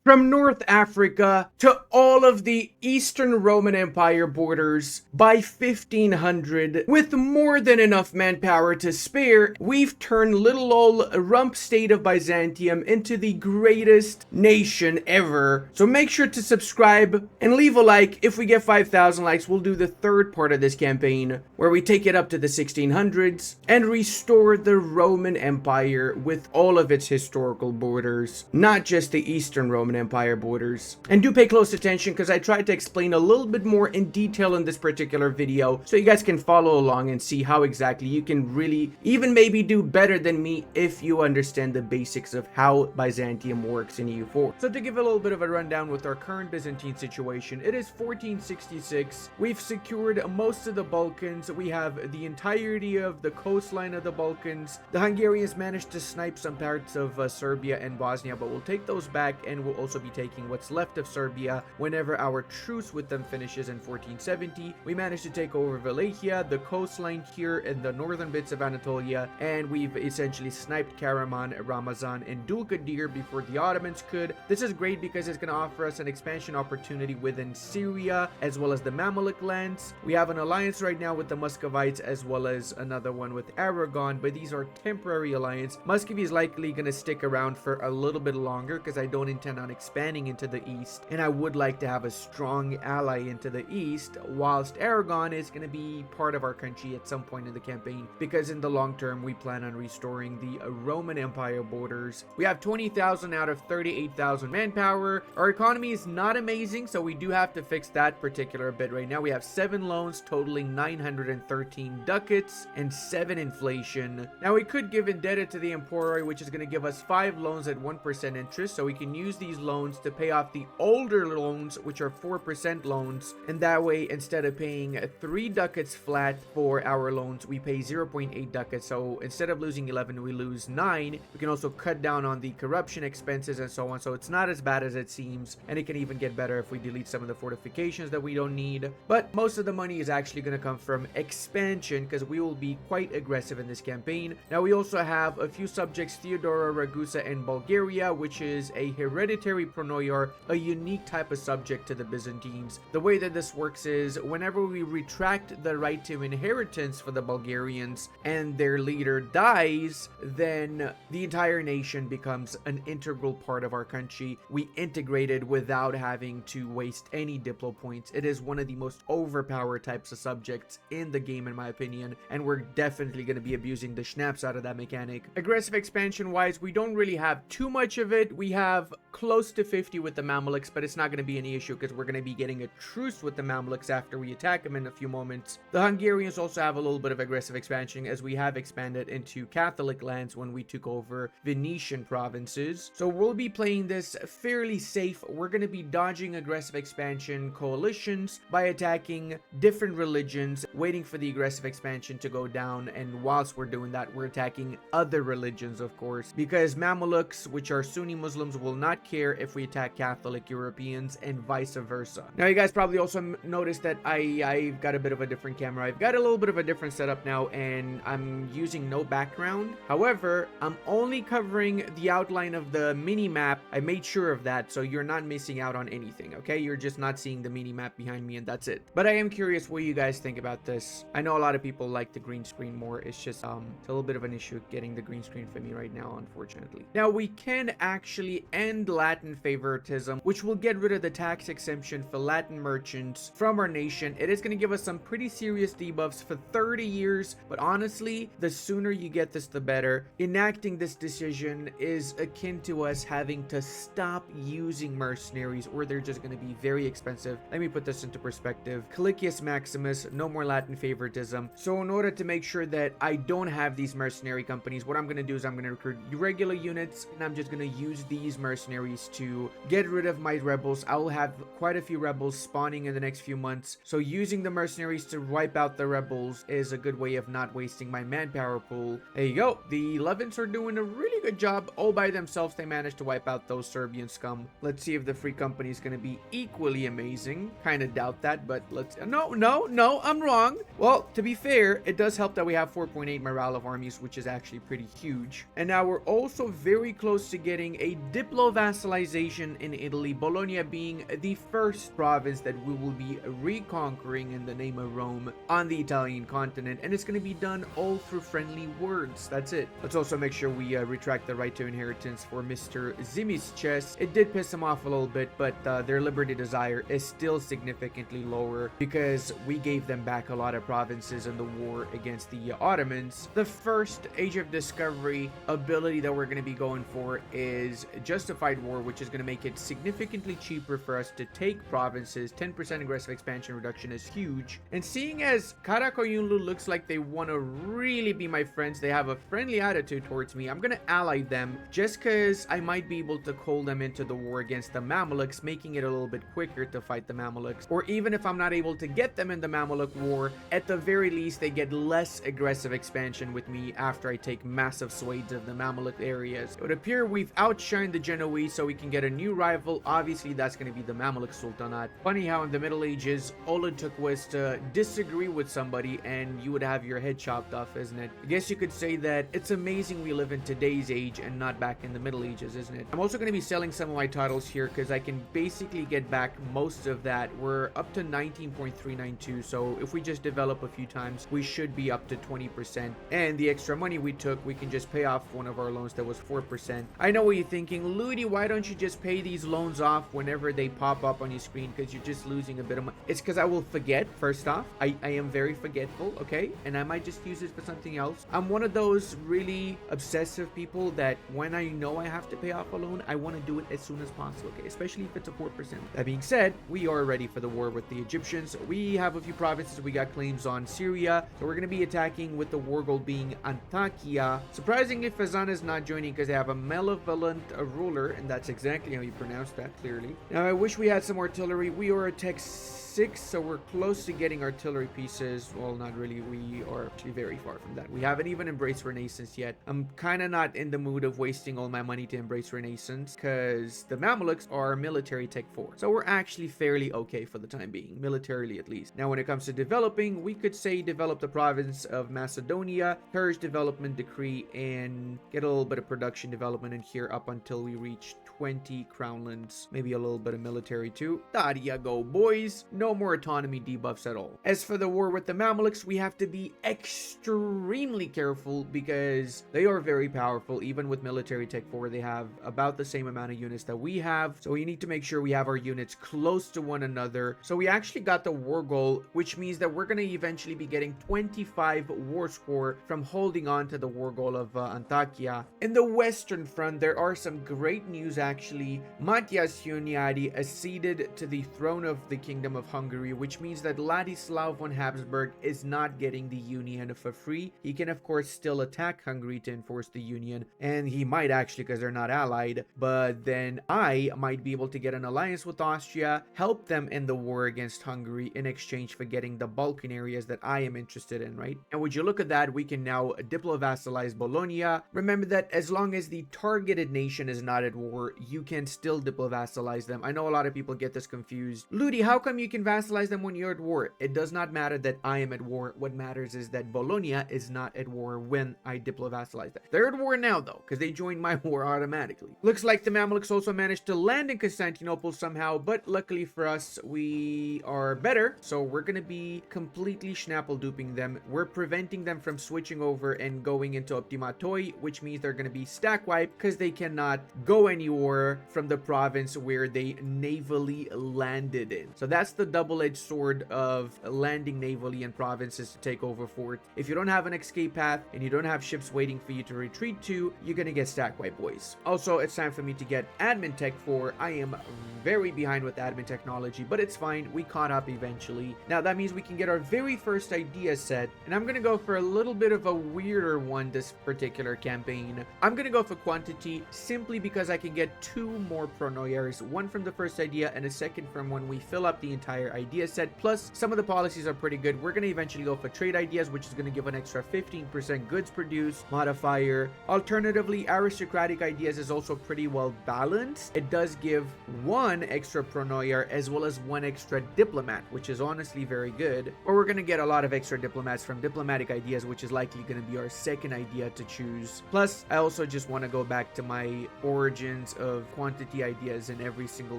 from North Africa to all of the Eastern Roman Empire borders by 1500. With more than enough manpower to spare, we've turned little old rump state of Byzantium into the greatest nation ever. So make sure to subscribe and leave a like. If we get 5,000 likes, we'll do the third part of this campaign, where we take it up to the 1600s and restore the Roman Empire with all of its historical borders, not just the Eastern Roman Empire borders. And do pay close attention, because I tried to explain a little bit more in detail in this particular video, so you guys can follow along and see how exactly you can really even maybe do better than me if you understand the basics of how Byzantium works in EU4. So to give a little bit of a rundown with our current Byzantine situation, it is 1466. We've secured most of the Balkans. We have the entirety of the coastline of the Balkans. The Hungarians managed to snipe some parts of Serbia and Bosnia, but we'll take those back, and we'll also be taking what's left of Serbia whenever our truce with them finishes in 1470. We managed to take over Wallachia, the coastline here in the northern bits of Anatolia, and we've essentially sniped Karaman, Ramazan, and Dulkadir before the Ottomans could. This is great because it's going to offer us an expansion opportunity within Syria as well as the Mamluk lands. We have an alliance right now with the Muscovites as well as another one with Aragon, but these are temporary alliance. Muscovy is likely going to stick around for a little bit longer because I don't intend on expanding into the east, and I would like to have a strong ally into the east, whilst Aragon is going to be part of our country at some point in the campaign, because in the long term we plan on restoring the Roman Empire borders. We have 20,000 out of 38,000 manpower. Our economy is not amazing, so we do have to fix that particular bit. Right now we have 7 loans totaling 913 ducats and 7 inflation. Now we could give indebted to the Emperor, which is going to give us 5 loans at 1% interest, so we can use these loans to pay off the older loans, which are 4% loans, and that way instead of paying 3 ducats flat for our loans, we pay 0.8 ducats. So instead of losing 11, we lose 9. We can also cut down on the corruption expenses and so on, so it's not as bad as it seems, and it can even get better if we delete some of the fortifications that we don't need. But most of the money is actually going to come from expansion, because we will be quite aggressive in this campaign. Now we also have a few subjects, Theodora, Ragusa, and Bulgaria, which is a hereditary pronoiar, a unique type of subject to the Byzantines. The way that this works is whenever we retract the right to inheritance for the Bulgarians and their leader dies, then the entire nation becomes an integral part of our country. We integrated without having to waste any diplo points. It is one of the most overpowered types of subjects in the game, in my opinion, and we're definitely going to be abusing the schnapps out of that mechanic. Aggressive expansion wise, we don't really have too much of it. We have close to 50 with the Mamluks, but it's not going to be any issue because we're going to be getting a truce with the Mamluks after we attack them in a few moments. The Hungarians also have a little bit of aggressive expansion, as we have expanded into Catholic lands when we took over Venetian provinces. So we'll be playing this fairly safe. We're going to be dodging aggressive expansion coalitions by attacking different religions, waiting for the aggressive expansion to go down, and whilst we're doing that, we're attacking other religions, of course, because Mamelukes, which are Sunni Muslims, will not care if we attack Catholic Europeans and vice versa. Now you guys probably also noticed that I've got a bit of a different camera. I've got a little bit of a different setup now, and I'm using no background. However, I'm only covering the outline of the mini map. I made sure of that, so you're not missing out on anything, okay? You're just not seeing the mini map behind me, and that's it. But I am curious what you guys think about this. I know a lot of people like the green screen more. It's just it's a little bit of an issue getting the green screen for me right now, unfortunately. Now we can actually end Latin favoritism, which will get rid of the tax exemption for Latin merchants from our nation. It is going to give us some pretty serious debuffs for 30 years, but honestly, the sooner you get this, the better. Enacting this decision is akin to us having to stop using mercenaries, or they're just going to be very expensive. Let me put this into perspective. Calicius Maximus, no more Latin favoritism. So in order to make sure that I don't have these mercenary companies, what I'm going to do is I'm going to recruit regular units, and I'm just going to use these mercenaries to get rid of my rebels. I will have quite a few rebels spawning in the next few months, so using the mercenaries to wipe out the rebels is a good way of not wasting my manpower pool. There you go. The Levants are doing a really good job. All by themselves, they managed to wipe out those Serbian scum. Let's see if the free company is going to be equally amazing. Kind of doubt that, but let's... No, I'm wrong. Well, to be fair, it does help that we have 4.8 morale of armies, which is actually pretty huge. And now we're also very close to getting a diplo vassalization vassalization in Italy, Bologna being the first province that we will be reconquering in the name of Rome on the Italian continent, and it's going to be done all through friendly words. That's it. Let's also make sure we retract the right to inheritance for Mr. Zimi's chest. It did piss him off a little bit, but their liberty desire is still significantly lower because we gave them back a lot of provinces in the war against the Ottomans. The first Age of Discovery ability that we're going to be going for is Justified War, which is going to make it significantly cheaper for us to take provinces. 10% aggressive expansion reduction is huge. And seeing as Karakoyunlu looks like they want to really be my friends, they have a friendly attitude towards me, I'm going to ally them just because I might be able to call them into the war against the Mamelukes, making it a little bit quicker to fight the Mamelukes. Or even if I'm not able to get them in the Mameluke war, at the very least they get less aggressive expansion with me after I take massive swathes of the Mameluke areas. It would appear we've outshined the Genoese, so we can get a new rival. Obviously that's going to be the Mameluke Sultanate. Funny how in the Middle Ages all it took was to disagree with somebody and you would have your head chopped off, isn't it? I guess you could say that it's amazing we live in today's age and not back in the Middle Ages, isn't it? I'm also going to be selling some of my titles here because I can basically get back most of that. We're up to 19.392, so if we just develop a few times, we should be up to 20%. And the extra money we took, we can just pay off one of our loans that was 4%. I know what you're thinking, Ludi, why don't you just pay these loans off whenever they pop up on your screen, because you're just losing a bit of money? It's because I will forget. First off, I am very forgetful, okay? And I might just use it for something else. I'm one of those really obsessive people that when I know I have to pay off a loan, I want to do it as soon as possible, okay? Especially if it's a 4%. That being said, we are ready for the war with the Egyptians. We have a few provinces. We got claims on Syria, so we're going to be attacking with the war goal being Antakya. Surprisingly, Fazan is not joining because they have a malevolent ruler, and that's exactly how you pronounce that, clearly. Now, I wish we had some artillery. We are a tech 6, so we're close to getting artillery pieces. Well, not really. We are actually very far from that. We haven't even embraced Renaissance yet. I'm kind of not in the mood of wasting all my money to embrace Renaissance because the Mamelukes are military tech 4. So we're actually fairly okay for the time being, militarily at least. Now, when it comes to developing, we could say develop the province of Macedonia, purge development decree, and get a little bit of production development in here up until we reach 20 crownlands, maybe a little bit of military too. There you go, boys. No more autonomy debuffs at all. As for the war with the Mamelukes, we have to be extremely careful because they are very powerful. Even with military tech 4, they have about the same amount of units that we have. So we need to make sure we have our units close to one another. So we actually got the war goal, which means that we're going to eventually be getting 25 war score from holding on to the war goal of Antakya. In the Western Front, there are some great news actually. Matthias Hunyadi acceded to the throne of the Kingdom of Hungary, which means that Ladislav von Habsburg is not getting the union for free. He can of course still attack Hungary to enforce the union, and he might actually because they're not allied, but then I might be able to get an alliance with Austria, help them in the war against Hungary in exchange for getting the Balkan areas that I am interested in, right? And would you look at that, we can now diplo-vassalize Bologna. Remember that as long as the targeted nation is not at war, you can still diplo-vassalize them. I know a lot of people get this confused. Ludi, how come you can vassalize them when you're at war? It does not matter that I am at war. What matters is that Bologna is not at war when I diplo-vassalize them. They're at war now though, because they joined my war automatically. Looks like the Mamelukes also managed to land in Constantinople somehow, but luckily for us, we are better. So we're going to be completely schnapple duping them. We're preventing them from switching over and going into Optimatoi, which means they're going to be stack wiped because they cannot go anywhere from the province where they navally landed in. So that's the double-edged sword of landing navally in provinces to take over forts. If you don't have an escape path and you don't have ships waiting for you to retreat to, you're gonna get stack wiped, boys. Also, it's time for me to get admin tech 4. I am very behind with admin technology, but it's fine. We caught up eventually. Now that means we can get our very first idea set, and I'm gonna go for a little bit of a weirder one this particular campaign. I'm gonna go for quantity simply because I can get 2 more pronoyers, one from the first idea and a second from when we fill up the entire idea set. Plus, some of the policies are pretty good. We're going to eventually go for trade ideas, which is going to give an extra 15% goods produced modifier. Alternatively, aristocratic ideas is also pretty well balanced. It does give 1 extra pronoyer as well as 1 extra diplomat, which is honestly very good. Or we're going to get a lot of extra diplomats from diplomatic ideas, which is likely going to be our second idea to choose. Plus, I also just want to go back to my origins of quantity ideas in every single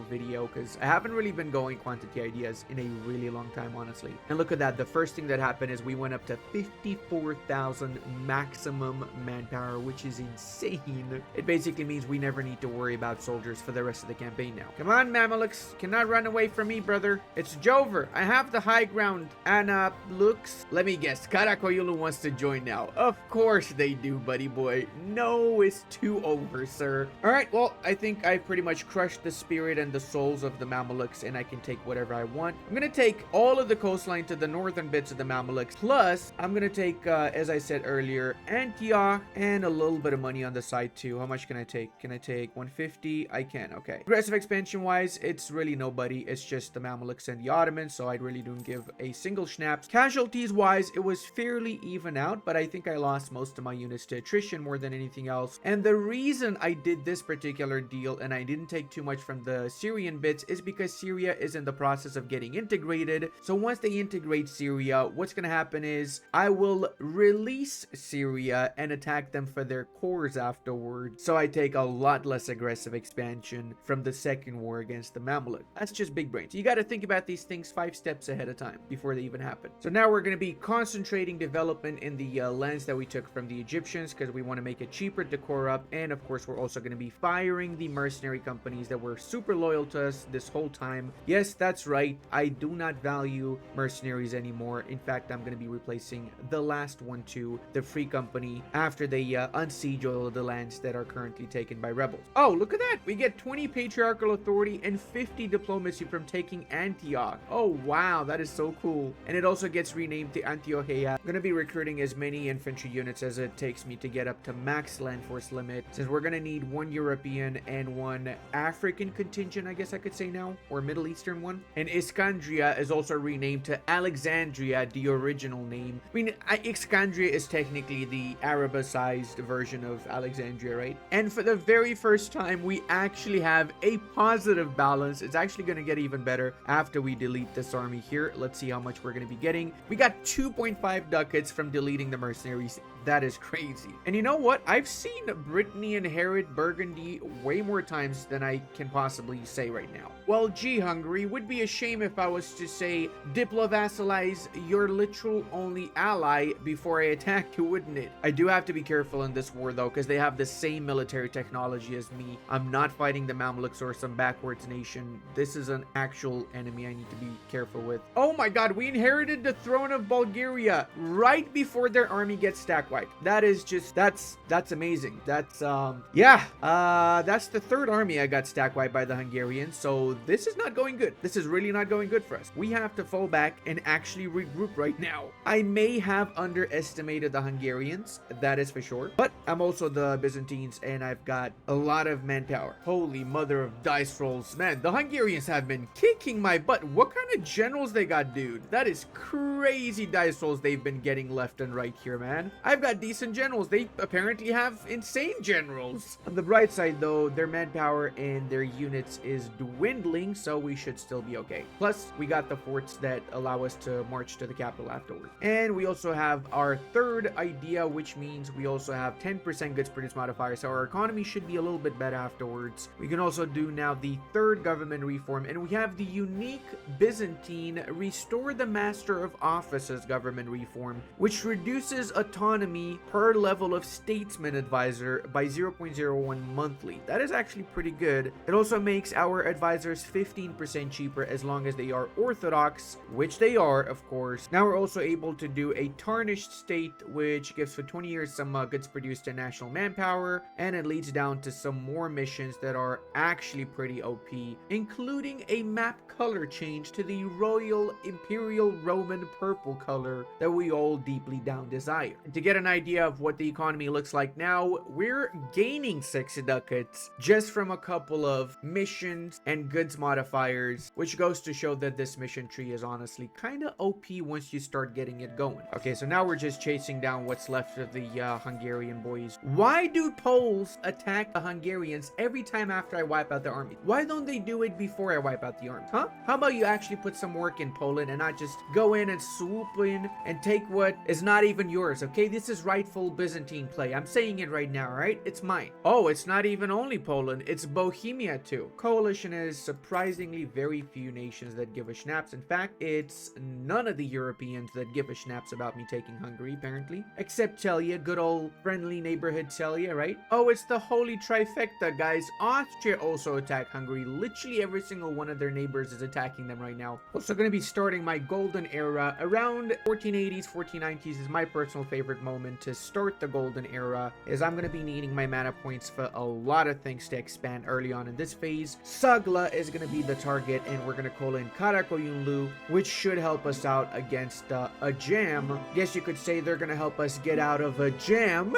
video because I haven't really been going quantity ideas in a really long time, honestly. And look at that. The first thing that happened is we went up to 54,000 maximum manpower, which is insane. It basically means we never need to worry about soldiers for the rest of the campaign now. Come on, Mamelukes. Cannot run away from me, brother. It's Jover. I have the high ground. And looks. Let me guess. Karakoyulu wants to join now. Of course they do, buddy boy. No, it's too over, sir. All right, well, I think I pretty much crushed the spirit and the souls of the Mamelukes, and I can take whatever I want. I'm gonna take all of the coastline to the northern bits of the Mamelukes, plus I'm gonna take, as I said earlier, Antioch, and a little bit of money on the side too. How much can I take? Can I take 150? I can, okay. Aggressive expansion-wise, it's really nobody. It's just the Mamelukes and the Ottomans, so I really don't give a single schnaps. Casualties-wise, it was fairly even out, but I think I lost most of my units to attrition more than anything else. And the reason I did this particular deal and I didn't take too much from the Syrian bits is because Syria is in the process of getting integrated. So once they integrate Syria, what's going to happen is I will release Syria and attack them for their cores afterward. So I take a lot less aggressive expansion from the second war against the Mamluk. That's just big brains. You got to think about these things 5 steps ahead of time before they even happen. So now we're going to be concentrating development in the lands that we took from the Egyptians because we want to make it cheaper to core up. And of course, we're also going to be firing the mercenary companies that were super loyal to us this whole time. Yes, that's right. I do not value mercenaries anymore. In fact, I'm going to be replacing the last one too, the Free Company, after they unsiege all of the lands that are currently taken by rebels. Oh, look at that. We get 20 patriarchal authority and 50 diplomacy from taking Antioch. Oh, wow. That is so cool. And it also gets renamed to Antiochia. I'm going to be recruiting as many infantry units as it takes me to get up to max land force limit, since we're going to need 1 European and 1 African contingent, I guess I could say now, or Middle Eastern one. And Iskandria is also renamed to Alexandria, the original name. I mean, Iskandria is technically the Arabicized version of Alexandria, right? And for the very first time, we actually have a positive balance. It's actually going to get even better after we delete this army here. Let's see how much we're going to be getting. We got 2.5 ducats from deleting the mercenaries. That is crazy. And you know what? I've seen Brittany inherit Burgundy way more times than I can possibly say right now. Well, gee, Hungary, would be a shame if I was to say diplo-vassalize your literal only ally before I attack you, wouldn't it? I do have to be careful in this war though, because they have the same military technology as me. I'm not fighting the Mamluks or some backwards nation. This is an actual enemy I need to be careful with. Oh my god, we inherited the throne of Bulgaria right before their army gets stack wiped. That is just, that's amazing. That's that's the 3rd army I got stack wiped by the Hungarians, so this is not going good. This is really not going good for us. We have to fall back and actually regroup right now. I may have underestimated the Hungarians, that is for sure, but I'm also the Byzantines and I've got a lot of manpower. Holy mother of dice rolls. Man, the Hungarians have been kicking my butt. What kind of generals they got, dude? That is crazy dice rolls they've been getting left and right here, man. I've got decent generals. They apparently have insane generals. On the bright side though, their manpower and their units is dwindling, so we should still be okay. Plus, we got the forts that allow us to march to the capital afterward. And we also have our 3rd idea, which means we also have 10% goods produced modifier, so our economy should be a little bit better afterwards. We can also do now the 3rd government reform, and we have the unique Byzantine restore the master of offices government reform, which reduces autonomy per level of statesman advisor by 0.01 monthly. That is actually pretty good. It also makes our advisors 15% cheaper as long as they are orthodox, which they are, of course. Now we're also able to do a tarnished state, which gives for 20 years some goods produced in national manpower, and it leads down to some more missions that are actually pretty OP, including a map color change to the Royal Imperial Roman purple color that we all deeply down desire. To get an idea of what the economy looks like now, we're gaining 6 ducats just from a couple of missions and goods modifiers, which goes to show that this mission tree is honestly kind of OP once you start getting it going. Okay, so now we're just chasing down what's left of the Hungarian boys. Why do Poles attack the Hungarians every time after I wipe out the army? Why don't they do it before I wipe out the army? Huh? How about you actually put some work in Poland and not just go in and swoop in and take what is not even yours, okay? This this is rightful Byzantine play. I'm saying it right now, right? It's mine. Oh, it's not even only Poland, it's Bohemia too. Coalition is surprisingly very few nations that give a schnaps. In fact, it's none of the Europeans that give a schnaps about me taking Hungary, apparently. Except Celia, good old friendly neighborhood Celia, right? Oh, it's the holy trifecta, guys. Austria also attacked Hungary. Literally every single one of their neighbors is attacking them right now. Also going to be starting my golden era. Around 1480s, 1490s is my personal favorite moment to start the golden era, as I'm going to be needing my mana points for a lot of things to expand early on in this phase. Sagla is going to be the target, and we're going to call in Karakoyunlu, which should help us out against a jam. Guess you could say they're going to help us get out of a jam.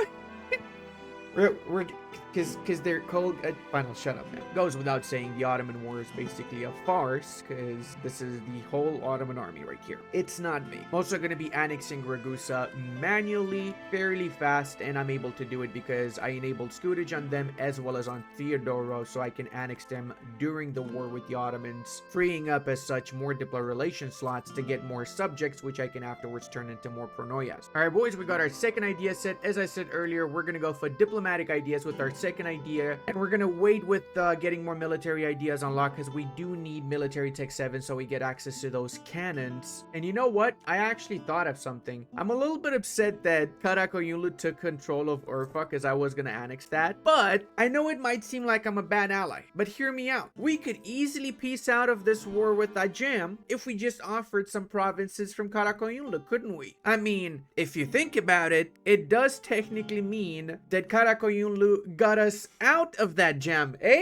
Because they're called final shut up, man. Goes without saying, the Ottoman War is basically a farce, because this is the whole Ottoman army right here. It's not me. I'm also going to be annexing Ragusa manually, fairly fast, and I'm able to do it because I enabled Scuttage on them as well as on Theodoro, so I can annex them during the war with the Ottomans, freeing up as such more diplomatic relation slots to get more subjects, which I can afterwards turn into more pronoias. Alright boys, we got our second idea set. As I said earlier, we're going to go for diplomatic ideas with our second idea, and we're gonna wait with getting more military ideas unlocked, because we do need military tech 7 so we get access to those cannons. And you know what, I actually thought of something. I'm a little bit upset that Karakoyunlu took control of Urfa, because I was gonna annex that, but I know it might seem like I'm a bad ally, but hear me out. We could easily piece out of this war with Ajam if we just offered some provinces from Karakoyunlu, couldn't we? I mean, if you think about it, it does technically mean that Karakoyunlu got us out of that jam, eh?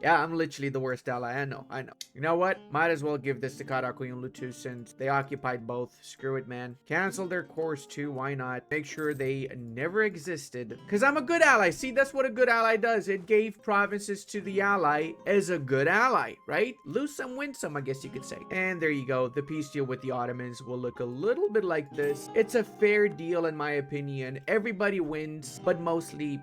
Yeah, I'm literally the worst ally. I know. You know what? Might as well give this to Karakoyunlu too, since they occupied both. Screw it, man. Cancel their course too. Why not? Make sure they never existed. Because I'm a good ally. See, that's what a good ally does. It gave provinces to the ally as a good ally, right? Lose some, win some, I guess you could say. And there you go. The peace deal with the Ottomans will look a little bit like this. It's a fair deal in my opinion. Everybody wins, but mostly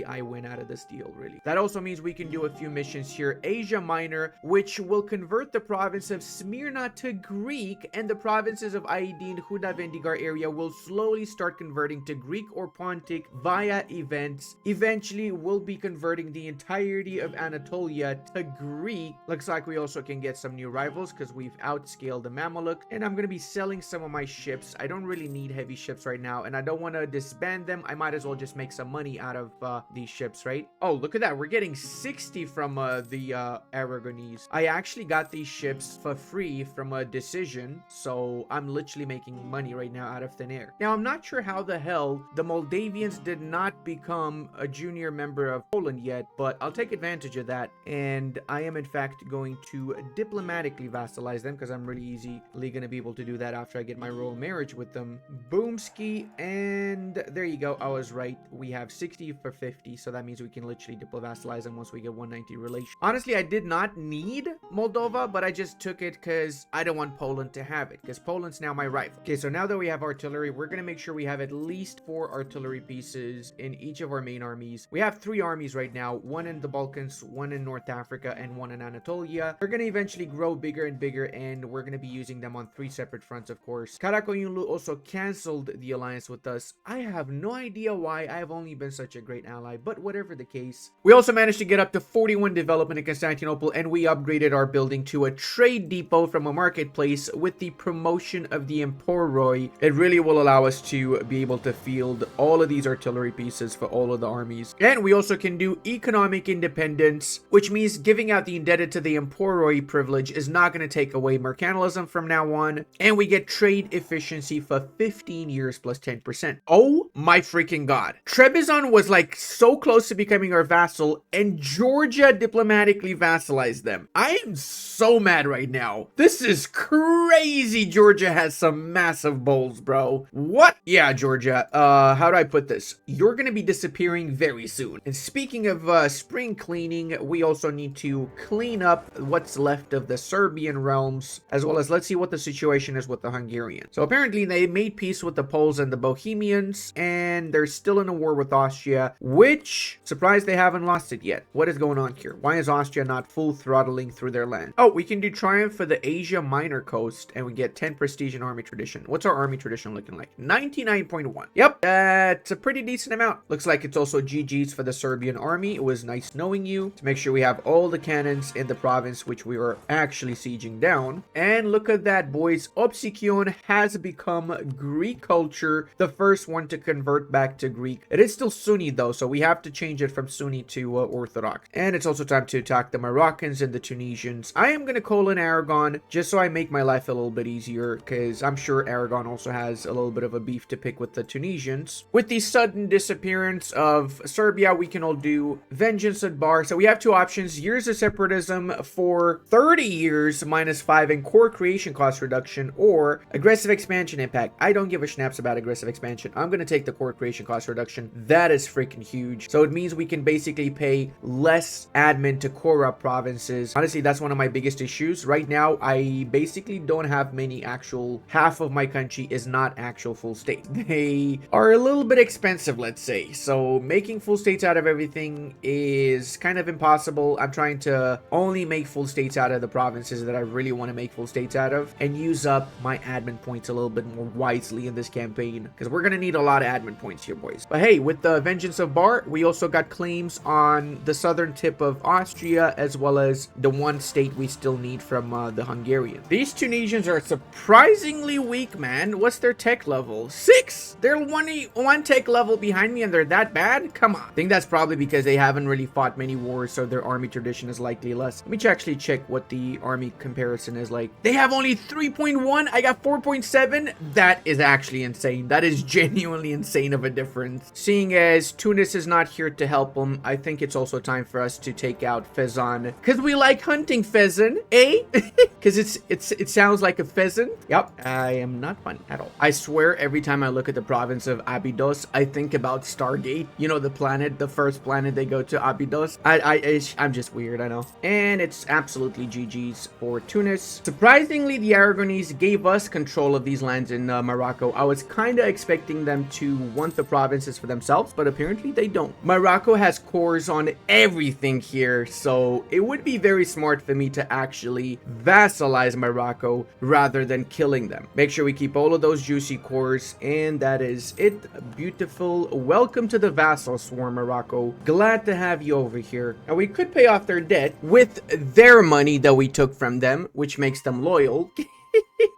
I win out of this deal, really. That also means we can do a few missions here. Asia Minor, which will convert the province of Smyrna to Greek, and the provinces of Aydin, Huda, Vendigar area will slowly start converting to Greek or Pontic via events. Eventually, we'll be converting the entirety of Anatolia to Greek. Looks like we also can get some new rivals because we've outscaled the Mameluks, and I'm going to be selling some of my ships. I don't really need heavy ships right now, and I don't want to disband them. I might as well just make some money out of these ships, right? Oh, look at that. We're getting 60 from the Aragonese. I actually got these ships for free from a decision, so I'm literally making money right now out of thin air. Now, I'm not sure how the hell the Moldavians did not become a junior member of Poland yet, but I'll take advantage of that, and I am in fact going to diplomatically vassalize them, because I'm really easily going to be able to do that after I get my royal marriage with them. Boomski, and there you go. I was right. We have 60 for 50, so that means we can literally diplo-vassalize them once we get 190 relation. Honestly, I did not need Moldova, but I just took it because I don't want Poland to have it, because Poland's now my rival. Okay, so now that we have artillery, we're going to make sure we have at least 4 artillery pieces in each of our main armies. We have 3 armies right now, 1 in the Balkans, 1 in North Africa, and 1 in Anatolia. They're going to eventually grow bigger and bigger, and we're going to be using them on 3 separate fronts, of course. Karakoyunlu also canceled the alliance with us. I have no idea why. I have only been such a great ally, but whatever the case. We also managed to get up to 41 development in Constantinople, and we upgraded our building to a trade depot from a marketplace with the promotion of the Emporoi. It really will allow us to be able to field all of these artillery pieces for all of the armies. And we also can do economic independence, which means giving out the indebted to the Emporoi privilege is not going to take away mercantilism from now on, and we get trade efficiency for 15 years plus 10%. Oh my freaking god. Trebizond was like so close to becoming our vassal, and Georgia diplomatically vassalized them. I am so mad right now. This is crazy. Georgia has some massive bowls, bro. What? Yeah, Georgia. How do I put this? You're gonna be disappearing very soon. And speaking of spring cleaning, we also need to clean up what's left of the Serbian realms, as well as let's see what the situation is with the Hungarians. So apparently they made peace with the Poles and the Bohemians, and they're still in a war with Austria, which, surprised they haven't lost it yet. What is going on here? Why Why is Austria not full throttling through their land? Oh, we can do triumph for the Asia Minor coast, and we get 10 prestige and army tradition. What's our army tradition looking like? 99.1. Yep, that's a pretty decent amount. Looks like it's also GG's for the Serbian army. It was nice knowing you. To make sure we have all the cannons in the province, which we were actually sieging down. And look at that, boys. Opsikion has become Greek culture, the first one to convert back to Greek. It is still Sunni though, so we have to change it from Sunni to Orthodox. And it's also time to attack the Moroccans and the Tunisians. I am going to call in Aragon just so I make my life a little bit easier, because I'm sure Aragon also has a little bit of a beef to pick with the Tunisians. With the sudden disappearance of Serbia, we can all do Vengeance at Bar. So we have two options: Years of Separatism for 30 years -5 and core creation cost reduction, or Aggressive Expansion Impact. I don't give a schnaps about aggressive expansion. I'm going to take the core creation cost reduction. That is freaking huge. So it means we can basically pay less admin to core up provinces. Honestly, that's one of my biggest issues. Right now, I basically don't have many actual, half of my country is not actual full state. They are a little bit expensive, let's say. So making full states out of everything is kind of impossible. I'm trying to only make full states out of the provinces that I really want to make full states out of, and use up my admin points a little bit more wisely in this campaign, because we're going to need a lot of admin points here, boys. But hey, with the Vengeance of Bar, we also got claims on the southern tip of Austria, as well as the one state we still need from the Hungarians. These Tunisians are surprisingly weak, man. What's their tech level? 6! They're one tech level behind me, and they're that bad? Come on. I think that's probably because they haven't really fought many wars, so their army tradition is likely less. Let me actually check what the army comparison is like. They have only 3.1. I got 4.7. That is actually insane. That is genuinely insane of a difference. Seeing as Tunis is not here to help them, I think it's also time for us to take out Fezzan, because we like hunting pheasant, eh? Because it sounds like a pheasant. Yep, I am not funny at all. I swear every time I look at the province of Abydos, I think about Stargate. You know, the planet, the first planet they go to, Abydos. I'm just weird, I know. And it's absolutely GG's for Tunis. Surprisingly, the Aragonese gave us control of these lands in Morocco. I was kind of expecting them to want the provinces for themselves, but apparently they don't. Morocco has cores on everything here, so it would be very smart for me to actually vassalize Morocco rather than killing them. Make sure we keep all of those juicy cores, and that is it. Beautiful. Welcome to the vassal swarm, Morocco. Glad to have you over here. Now, we could pay off their debt with their money that we took from them, which makes them loyal.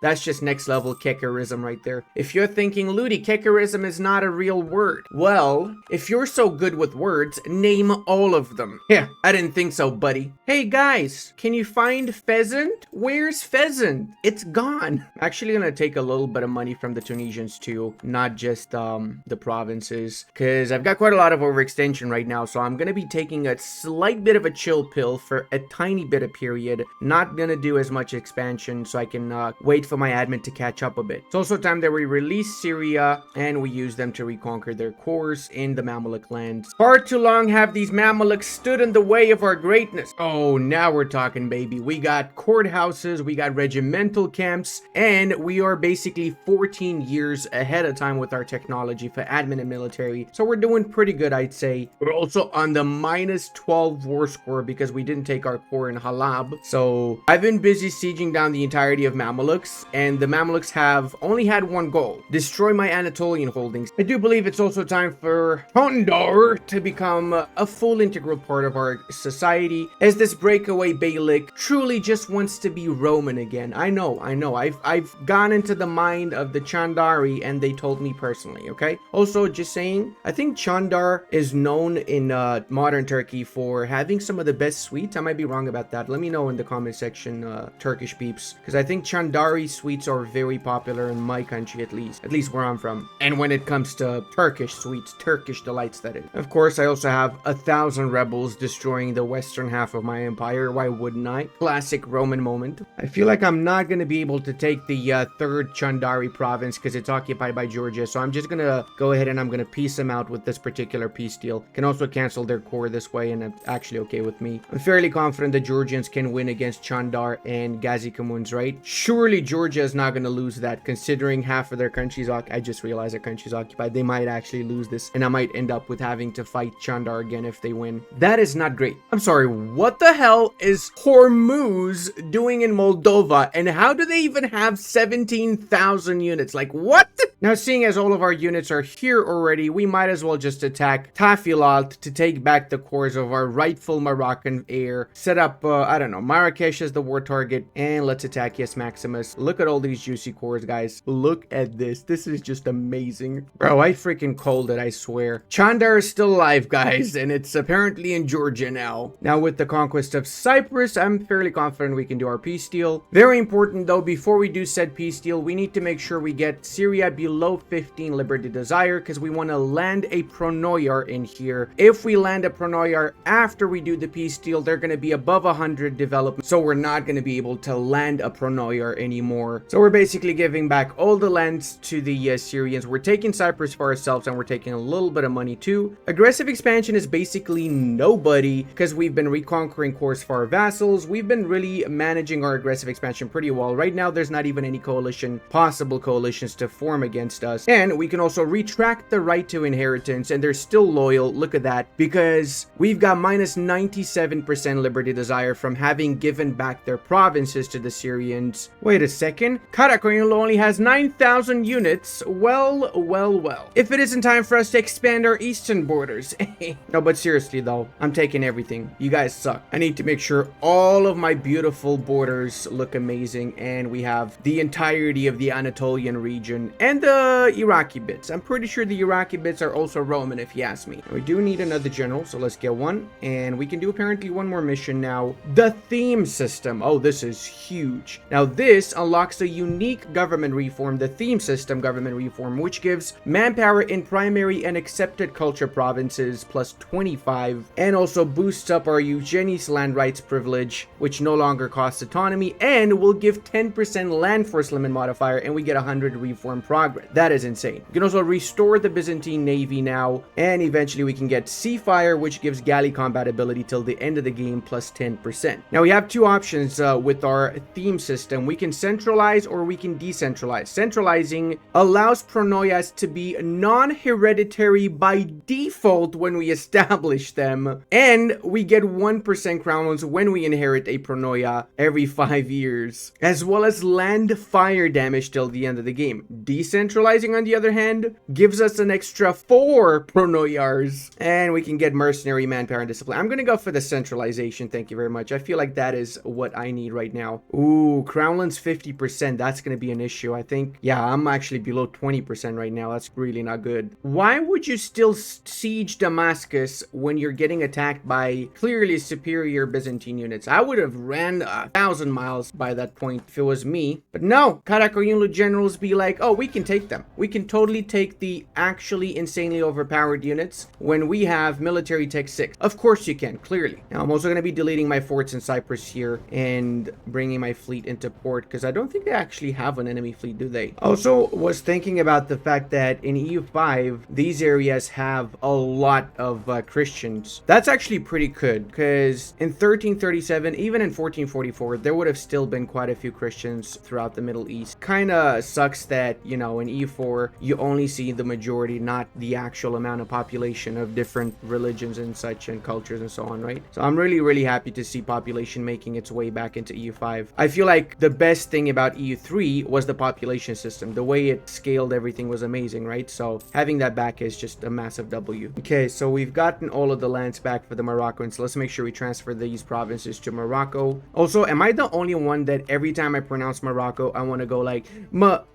That's just next level keckerism right there. If you're thinking, Ludi, keckerism is not a real word. Well, if you're so good with words, name all of them. Yeah, I didn't think so, buddy. Hey guys, can you find pheasant? Where's pheasant? It's gone. I'm actually gonna take a little bit of money from the Tunisians too, not just the provinces, because I've got quite a lot of overextension right now, so I'm gonna be taking a slight bit of a chill pill for a tiny bit of period. Not gonna do as much expansion, so I can wait for my admin to catch up a bit. It's also time that we release Syria and we use them to reconquer their cores in the Mamluk lands. Far too long have these Mamluks stood in the way of our greatness. Oh, now we're talking, baby. We got courthouses, we got regimental camps, and we are basically 14 years ahead of time with our technology for admin and military. So we're doing pretty good, I'd say. We're also on the -12 war score because we didn't take our core in Halab. So I've been busy sieging down the entirety of Mamluks, and the Mamluks have only had one goal: destroy my Anatolian holdings. I do believe it's also time for Chandar to become a full integral part of our society, as this breakaway Beylik truly just wants to be Roman again. I know. I've gone into the mind of the Chandari, and they told me personally, okay? Also, just saying, I think Chandar is known in modern Turkey for having some of the best sweets. I might be wrong about that. Let me know in the comment section, Turkish peeps, because I think Chandari sweets are very popular in my country, at least where I'm from. And when it comes to Turkish sweets, Turkish delights, that is. Of course, I also have 1,000 rebels destroying the western half of my empire. Why wouldn't I? Classic Roman moment. I feel like I'm not going to be able to take the third Chandari province because it's occupied by Georgia, so I'm just going to go ahead and I'm going to peace them out with this particular peace deal. Can also cancel their core this way, and it's actually okay with me. I'm fairly confident the Georgians can win against Chandar and Gazi Comuns, right? Surely Georgia Georgia is not going to lose that, considering half of their country's occupied. I just realized their country's occupied. They might actually lose this, and I might end up with having to fight Chandar again if they win. That is not great. I'm sorry, what the hell is Hormuz doing in Moldova, and how do they even have 17,000 units? Like, what? Now, seeing as all of our units are here already, we might as well just attack Tafilalt to take back the cores of our rightful Moroccan heir. Set up, I don't know, Marrakesh as the war target, and let's attack, yes, Maximus. Look at all these juicy cores, guys. Look at this. This is just amazing. Bro, I freaking called it, I swear. Chandar is still alive, guys, and it's apparently in Georgia now. Now, with the conquest of Cyprus, I'm fairly confident we can do our peace deal. Very important, though, before we do said peace deal, we need to make sure we get Syria below 15 Liberty Desire, because we want to land a Pronoyar in here. If we land a Pronoyar after we do the peace deal, they're going to be above 100 development, so we're not going to be able to land a Pronoyar anymore. So we're basically giving back all the lands to the Syrians. We're taking Cyprus for ourselves, and we're taking a little bit of money too. Aggressive expansion is basically nobody, because we've been reconquering cores for our vassals. We've been really managing our aggressive expansion pretty well. Right now, there's not even any possible coalitions to form against us. And we can also retract the right to inheritance, and they're still loyal. Look at that, because we've got minus 97% Liberty Desire from having given back their provinces to the Syrians. Wait a second. Karakoyunlu only has 9,000 units. Well. If it isn't time for us to expand our eastern borders. No, but seriously though, I'm taking everything. You guys suck. I need to make sure all of my beautiful borders look amazing, and we have the entirety of the Anatolian region and the Iraqi bits. I'm pretty sure the Iraqi bits are also Roman, if you ask me. We do need another general, so let's get one, and we can do apparently one more mission now. The theme system. Oh, this is huge. Now this unlocks a unique government reform, the theme system government reform, which gives manpower in primary and accepted culture provinces plus 25, and also boosts up our Eugenes land rights privilege, which no longer costs autonomy, and will give 10% land force limit modifier, and we get 100 reform progress. That is insane. We can also restore the Byzantine navy now, and eventually we can get sea fire, which gives galley combat ability till the end of the game plus 10%. Now we have two options with our theme system. We can centralize or we can decentralize. Centralizing allows Pronoyas to be non-hereditary by default when we establish them, and we get 1% crown loans when we inherit a Pronoya every 5 years, as well as land fire damage till the end of the game. Decentralizing, on the other hand, gives us an extra 4 Pronoyars, and we can get mercenary manpower and discipline. I'm gonna go for the centralization, thank you very much. I feel like that is what I need right now. Ooh, Crownlands 50%, that's gonna be an issue, I think. Yeah, I'm actually below 20% right now. That's really not good. Why would you still siege Damascus when you're getting attacked by clearly superior Byzantine units? I would have ran 1,000 miles by that point if it was me. But no, Karakoyunlu generals be like, oh, we can take them. We can totally take the actually insanely overpowered units when we have military tech 6. Of course you can, clearly. Now I'm also going to be deleting my forts in Cyprus here and bringing my fleet into port, because I don't think they actually have an enemy fleet, do they? Also was thinking about the fact that in EU5, these areas have a lot of Christians. That's actually pretty good, because in 1337, even in 1444, there would have still been quite a few Christians throughout the Middle East. Kinda sucks that, you know, in EU4, you only see the majority, not the actual amount of population of different religions and such and cultures and so on, right? So I'm really happy to see population making its way back into EU5. I feel like the best thing about EU3 was the population system. The way it scaled everything was amazing, right? So having that back is just a massive W. Okay, so we've gotten all of the lands back for the Moroccans. Let's make sure we transfer these provinces to Morocco. Also, am I the only one that every time I pronounce Morocco, I want to go like Morocco?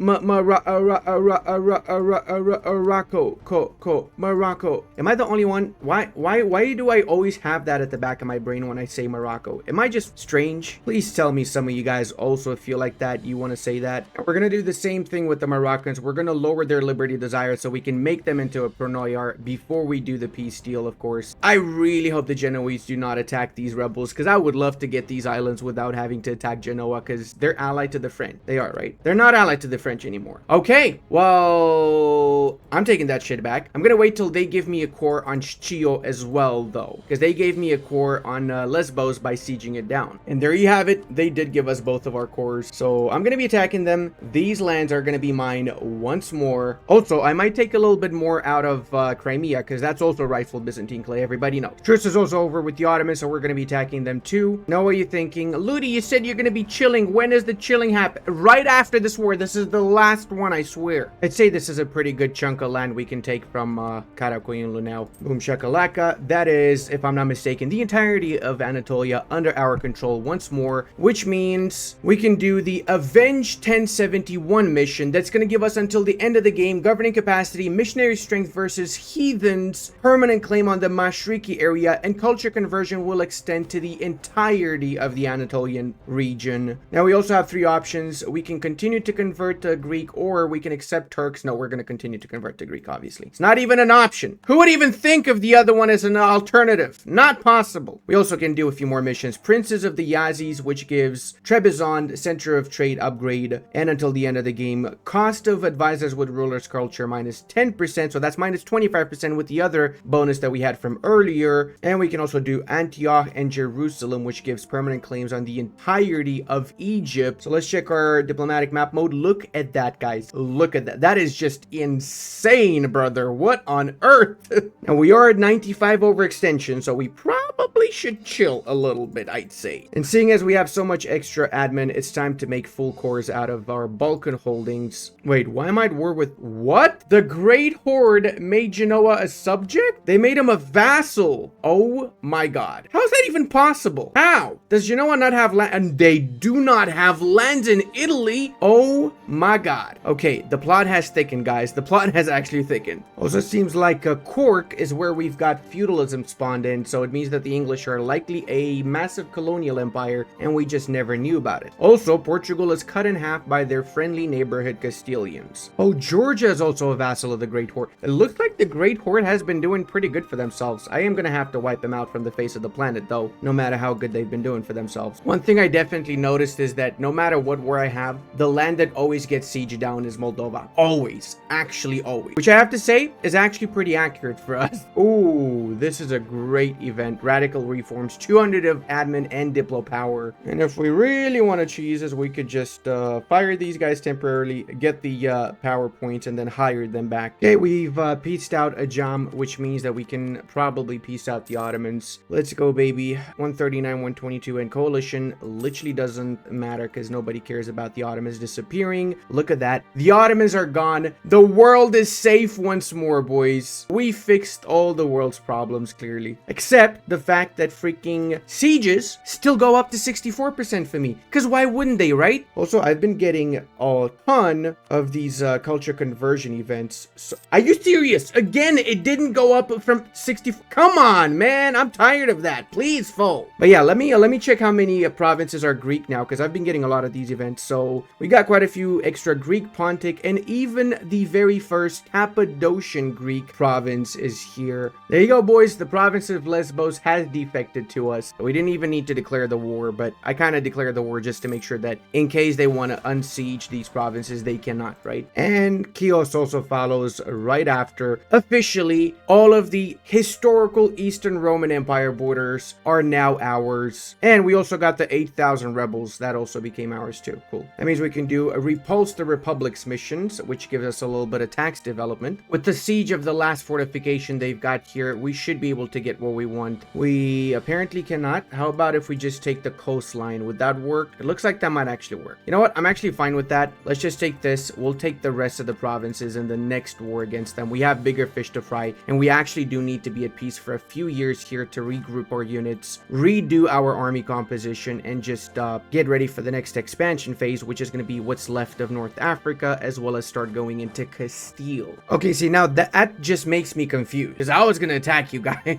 Am I the only one? Why do I always have that at the back of my brain when I say Morocco? Am I just strange? Please tell me some of you guys also feel like that, you want to say that. We're gonna do the same thing with the Moroccans. We're gonna lower their liberty desire so we can make them into a Pronoyar before we do the peace deal, of course. I really hope the Genoese do not attack these rebels, because I would love to get these islands without having to attack Genoa, because they're allied to the French. They are, right? They're not allied to the French anymore. Okay, Okay, well, I'm taking that shit back. I'm gonna wait till they give me a core on Schio as well, though, because they gave me a core on Lesbos by sieging it down. And there you have it. They did give us both of our cores, so I'm gonna be attacking them. These lands are gonna be mine once more. Also, I might take a little bit more out of Crimea, because that's also rightful Byzantine clay, everybody knows. Truce is also over with the Ottomans, so we're gonna be attacking them too. Now what are you thinking? Ludi, you said you're gonna be chilling. When does the chilling happen? Right after this war. This is the last one, I swear. I'd say this is a pretty good chunk of land we can take from Karakoyunlu now. Boom shakalaka. That is, if I'm not mistaken, the entirety of Anatolia under our control once more, which means we can do the Avenge 1071 mission. That's going to give us until the end of the game governing capacity, missionary strength versus heathens, permanent claim on the Mashriki area, and culture conversion will extend to the entirety of the Anatolian region. Now we also have three options. We can continue to convert to Greek, or we can accept Turks. No, we're going to continue to convert to Greek, obviously. It's not even an option. Who would even think of the other one as an alternative? Not possible. We also can do a few more missions. Princes of the Yazis, which gives Trebizond center of trade upgrade, and until the end of the game, cost of advisors with rulers culture minus 10%, so that's minus 25% with the other bonus that we had from earlier. And we can also do Antioch and Jerusalem, which gives permanent claims on the entirety of Egypt. So let's check our diplomatic map mode. Look at that, guys. Look at that. That is just insane, brother. What on earth? And we are at 95 overextension, so we probably should chill a little bit, I'd say. And seeing as we have so much extra admin, it's time to make full cores out of our Balkan holdings. Wait, why am I at war with what? The Great Horde made Genoa a subject? They made him a vassal. Oh my god. How is that even possible? How? Does Genoa not have land? And they do not have lands in Italy. Oh my god. Okay, the plot has thickened, guys. The plot has actually thickened. Also seems like Cork is where we've got feudalism spawned in, so it means that the English are likely a massive colonial empire, and we just never knew about it. Also, Portugal is cut in half by their friendly neighborhood Castilians. Oh, Georgia is also a vassal of the Great Horde. It looks like the Great Horde has been doing pretty good for themselves. I am gonna have to wipe them out from the face of the planet, though, no matter how good they've been doing for themselves. One thing I definitely noticed is that no matter what war I have, the land that always gets sieged down is Moldova. Always. Actually, always. Which I have to say is actually pretty accurate for us. Ooh, this is a great event. Radical reforms, 200 of admin and diplo power. And if we really want to cheese us, we could just fire these guys temporarily, get the power points, and then hire them back. Okay, we've pieced out Ajam, which means that we can probably piece out the Ottomans. Let's go, baby. 139, 122, and coalition literally doesn't matter because nobody cares about the Ottomans disappearing. Look at that. The Ottomans are gone. The world is safe once more, boys. We fixed all the world's problems, clearly. Except the fact that freaking sieges still go up to 64% for me. Because why wouldn't they, right? Also, I've been getting a ton of these culture conversion events. So, are you serious? Again, it didn't go up from 64. Come on, man. I'm tired of that. Please, full. But yeah, let me check how many provinces are Greek now, because I've been getting a lot of these events. So we got quite a few extra Greek, Pontic, and even the very first Cappadocian Greek province is here. There you go, boys. The province of Lesbos has defected to us. We didn't even need to declare the war, but I kind of declared the war just to make sure that in case they want to unsiege these provinces, they cannot, right? And Chios also follows right after. Officially, all of the historical Eastern Roman Empire borders are now ours. And we also got the 8,000 rebels. That also became ours too. Cool. That means we can do a Repulse the Republic's missions, which gives us a little bit of tax development. With the siege of the last fortification they've got here, we should be able to get what we want. We apparently cannot. How about if we just take the coastline? Would that work? It looks like that might actually work. You know what? I'm actually fine with that. Let's just take this. We'll take the rest of the provinces in the next war against them. We have bigger fish to fry, and we actually do need to be at peace for a few years here to regroup our units, redo our army composition, and just get ready for the next expansion phase, which is going to be what's left of North Africa, as well as start going into Castile. Okay, see, now that just makes me confused, because I was going to attack you guys.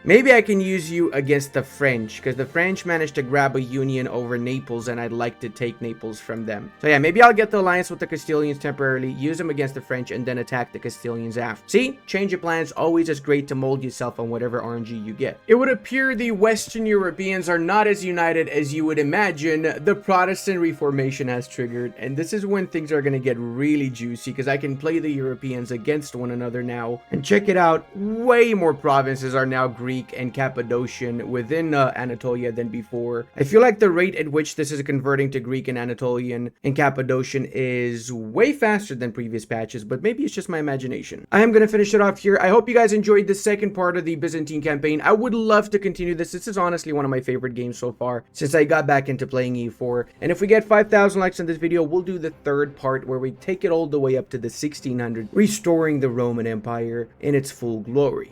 Maybe I can use you against the French, because the French managed to grab a union over Naples, and I'd like to take Naples from them. So yeah, maybe I'll get the alliance with the Castilians temporarily, use them against the French, and then attack the Castilians after. See? Change of plans, always as great to mold yourself on whatever RNG you get. It would appear the Western Europeans are not as united as you would imagine. The Protestant Reformation has triggered, and this is when things are going to get really juicy, because I can play the Europeans against one another now. And check it out, way more provinces are now Greek and Cappadocian within Anatolia than before. I feel like the rate at which this is converting to Greek and Anatolian and Cappadocian is way faster than previous patches, but maybe it's just my imagination. I am going to finish it off here. I hope you guys enjoyed the second part of the Byzantine campaign. I would love to continue this. This is honestly one of my favorite games so far since I got back into playing EU4. And if we get 5,000 likes on this video, we'll do the third part where we take it all the way up to the 1600, restoring the Roman Empire in its full glory.